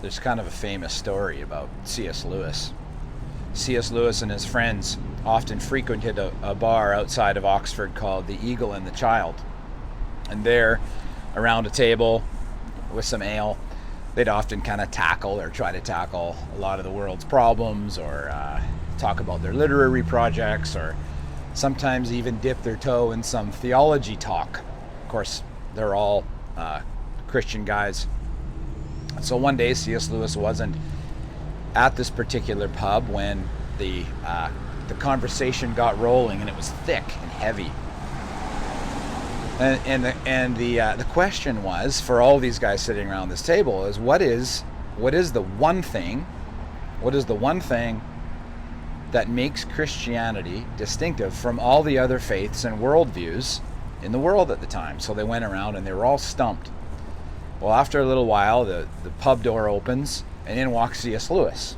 there's kind of a famous story about C.S. Lewis. C.S. Lewis and his friends often frequented a bar outside of Oxford called the Eagle and the Child. And there, around a table with some ale, they'd often kind of tackle or try to tackle a lot of the world's problems, or talk about their literary projects, or sometimes even dip their toe in some theology talk. Of course, they're all Christian guys. So one day C.S. Lewis wasn't at this particular pub when the conversation got rolling, and it was thick and heavy. And the question was, for all these guys sitting around this table, is what is the one thing that makes Christianity distinctive from all the other faiths and worldviews in the world at the time? So they went around and they were all stumped. Well, after a little while, the pub door opens and in walks C.S. Lewis.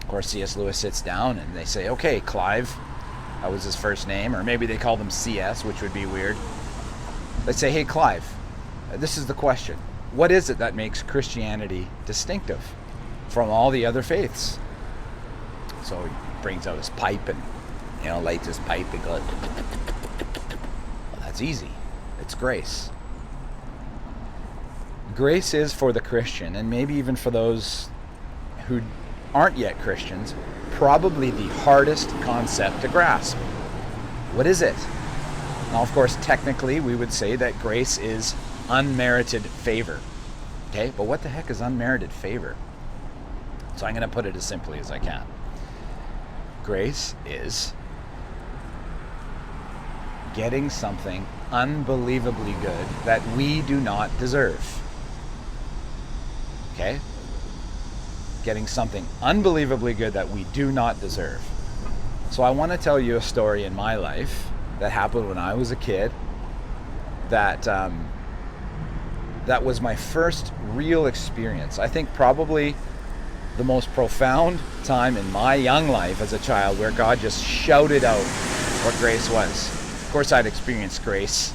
Of course, C.S. Lewis sits down and they say, okay, Clive, that was his first name, or maybe they called him C.S., which would be weird. They say, hey, Clive, this is the question. What is it that makes Christianity distinctive from all the other faiths? So he brings out his pipe and, lights his pipe and goes, well, that's easy. It's grace. Grace is for the Christian, and maybe even for those who aren't yet Christians, probably the hardest concept to grasp. What is it? Now, of course, technically, we would say that grace is unmerited favor. Okay, but what the heck is unmerited favor? So I'm going to put it as simply as I can. Grace is getting something unbelievably good that we do not deserve. Okay? Getting something unbelievably good that we do not deserve. So I want to tell you a story in my life that happened when I was a kid, that was my first real experience. I think probably the most profound time in my young life as a child, where God just shouted out what grace was. Of course, I'd experienced grace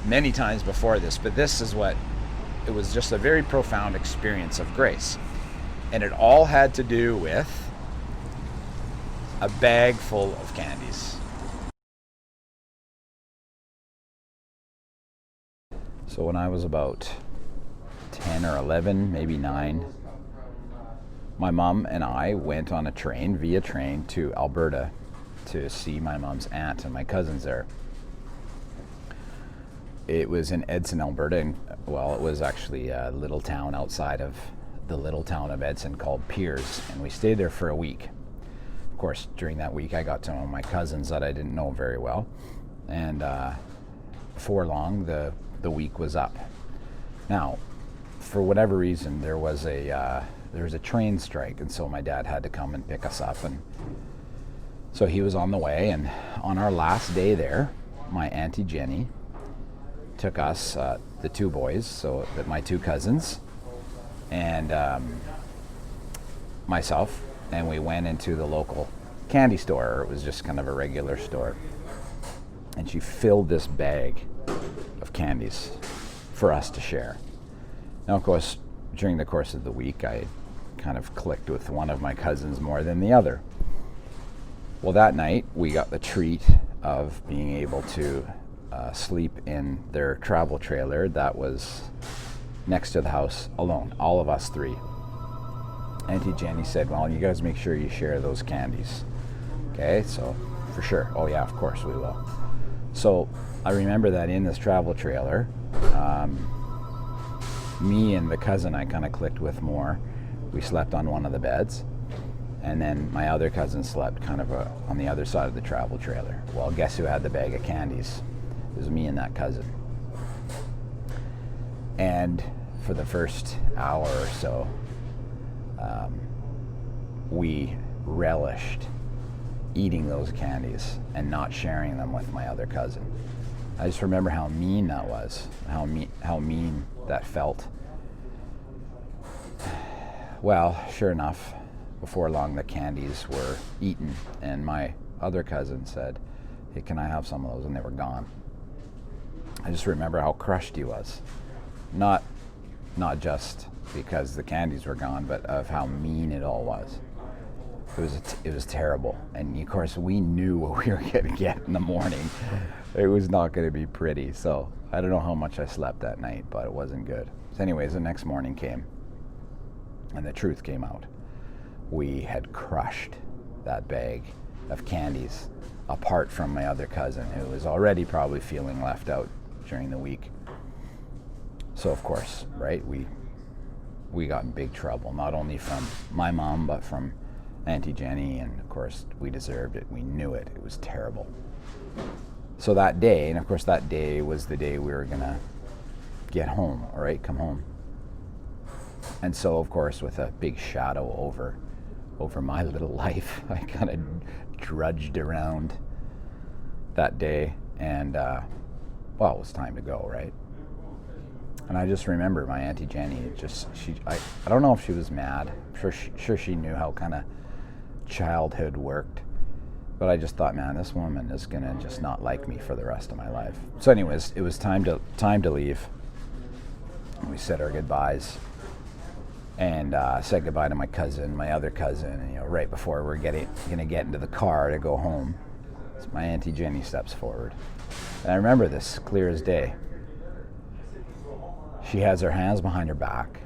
many times before this, but it was just a very profound experience of grace. And it all had to do with a bag full of candies. So when I was about 10 or 11, maybe 9, my mom and I went on via train to Alberta to see my mom's aunt and my cousins there. It was in Edson, Alberta, and it was actually a little town outside of the little town of Edson called Piers, and we stayed there for a week. Of course, during that week I got to know my cousins that I didn't know very well, and before long the week was up. Now, for whatever reason, there was a train strike, and so my dad had to come and pick us up, and so he was on the way. And on our last day there, my Auntie Jenny took us, the two boys, so that my two cousins and myself, and we went into the local candy store. It was just kind of a regular store, and she filled this bag of candies for us to share. Now, of course, during the course of the week, I kind of clicked with one of my cousins more than the other. Well, that night, we got the treat of being able to sleep in their travel trailer that was next to the house alone, all of us three. Auntie Jenny said, well, you guys make sure you share those candies. Okay, so for sure. Oh yeah, of course we will. So I remember that in this travel trailer, me and the cousin I kind of clicked with more, we slept on one of the beds, and then my other cousin slept kind of on the other side of the travel trailer. Well, guess who had the bag of candies? It was me and that cousin. And for the first hour or so, we relished eating those candies and not sharing them with my other cousin. I just remember how mean that was, how mean that felt. Well, sure enough, before long the candies were eaten, and my other cousin said, hey, can I have some of those? And they were gone. I just remember how crushed he was. Not not just because the candies were gone, but of how mean it all was. It was terrible, and of course we knew what we were going to get in the morning. It was not going to be pretty. So I don't know how much I slept that night, but it wasn't good. So anyways, the next morning came, and the truth came out. We had crushed that bag of candies, apart from my other cousin, who was already probably feeling left out during the week. So of course, right, we got in big trouble, not only from my mom, but from Auntie Jenny, and of course we deserved it. We knew it. It was terrible. So that day, and of course that day was the day we were gonna get home, all right, come home. And so of course, with a big shadow over my little life, I kind of drudged around that day, and well, it was time to go, right? And I just remember my Auntie Jenny, I don't know if she was mad. I'm sure she knew how kind of childhood worked, but I just thought, man, this woman is gonna just not like me for the rest of my life. So anyways, it was time to leave. We said our goodbyes, and said goodbye to my other cousin, and, right before we're gonna get into the car to go home, so my Auntie Jenny steps forward. And I remember this clear as day. She has her hands behind her back,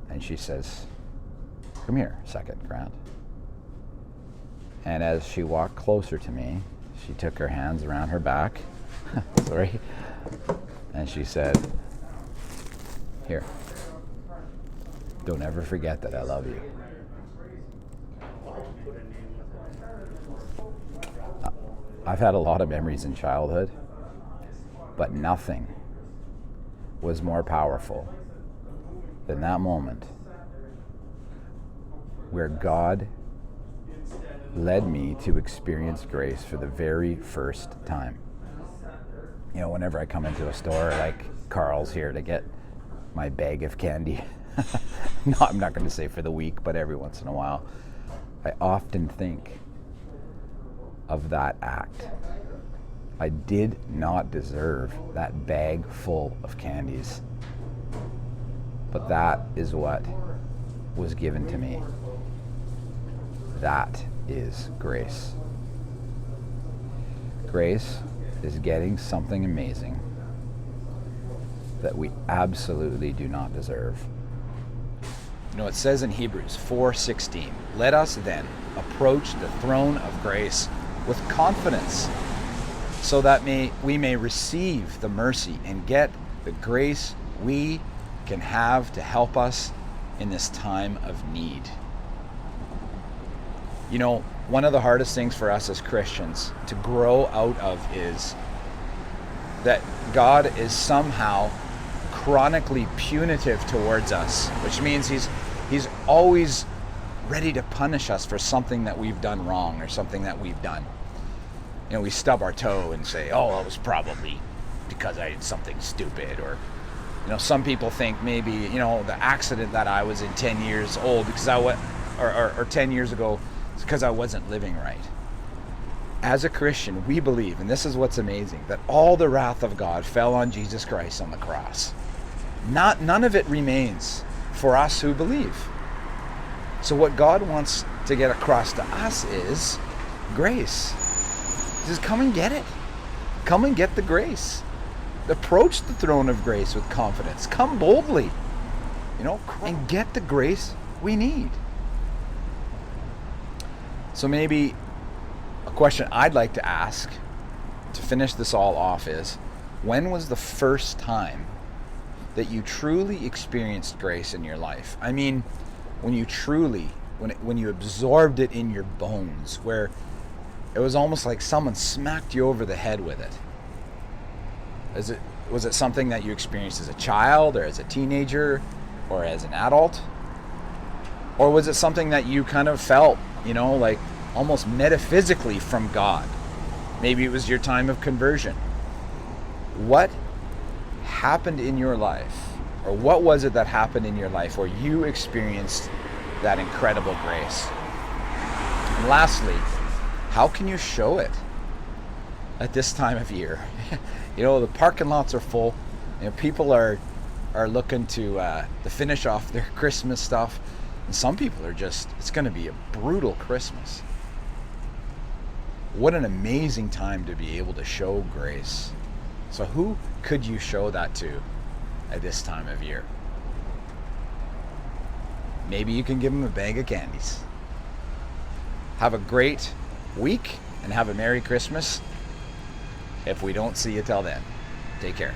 and she says, "Come here a second, Grant." And as she walked closer to me, she took her hands around her back, sorry, and she said, "Here, don't ever forget that I love you." I've had a lot of memories in childhood, but nothing was more powerful than that moment where God led me to experience grace for the very first time. Whenever I come into a store like Carl's here to get my bag of candy, no, I'm not going to say for the week, but every once in a while, I often think of that act. I did not deserve that bag full of candies, but that is what was given to me. That is grace. Grace is getting something amazing that we absolutely do not deserve. It says in Hebrews 4:16, "Let us then approach the throne of grace with confidence, so that we may receive the mercy and get the grace we can have to help us in this time of need." One of the hardest things for us as Christians to grow out of is that God is somehow chronically punitive towards us, which means he's always ready to punish us for something that we've done wrong or something that we've done. We stub our toe and say, "Oh, it was probably because I did something stupid," or some people think maybe the accident that I was in 10 years old because or 10 years ago, it's because I wasn't living right. As a Christian, we believe, and this is what's amazing, that all the wrath of God fell on Jesus Christ on the cross. None of it remains for us who believe. So what God wants to get across to us is grace. He says, come and get it. Come and get the grace. Approach the throne of grace with confidence. Come boldly, and get the grace we need. So maybe a question I'd like to ask to finish this all off is, when was the first time that you truly experienced grace in your life? I mean, when you absorbed it in your bones, where it was almost like someone smacked you over the head with it. Was it something that you experienced as a child or as a teenager or as an adult? Or was it something that you kind of felt, like almost metaphysically from God? Maybe it was your time of conversion. What happened in your life, or what was it that happened in your life where you experienced that incredible grace? And lastly, how can you show it at this time of year? The parking lots are full. People are are looking to finish off their Christmas stuff. And some people are just, it's going to be a brutal Christmas. What an amazing time to be able to show grace. So who could you show that to at this time of year? Maybe you can give them a bag of candies. Have a great week and have a Merry Christmas. If we don't see you till then, take care.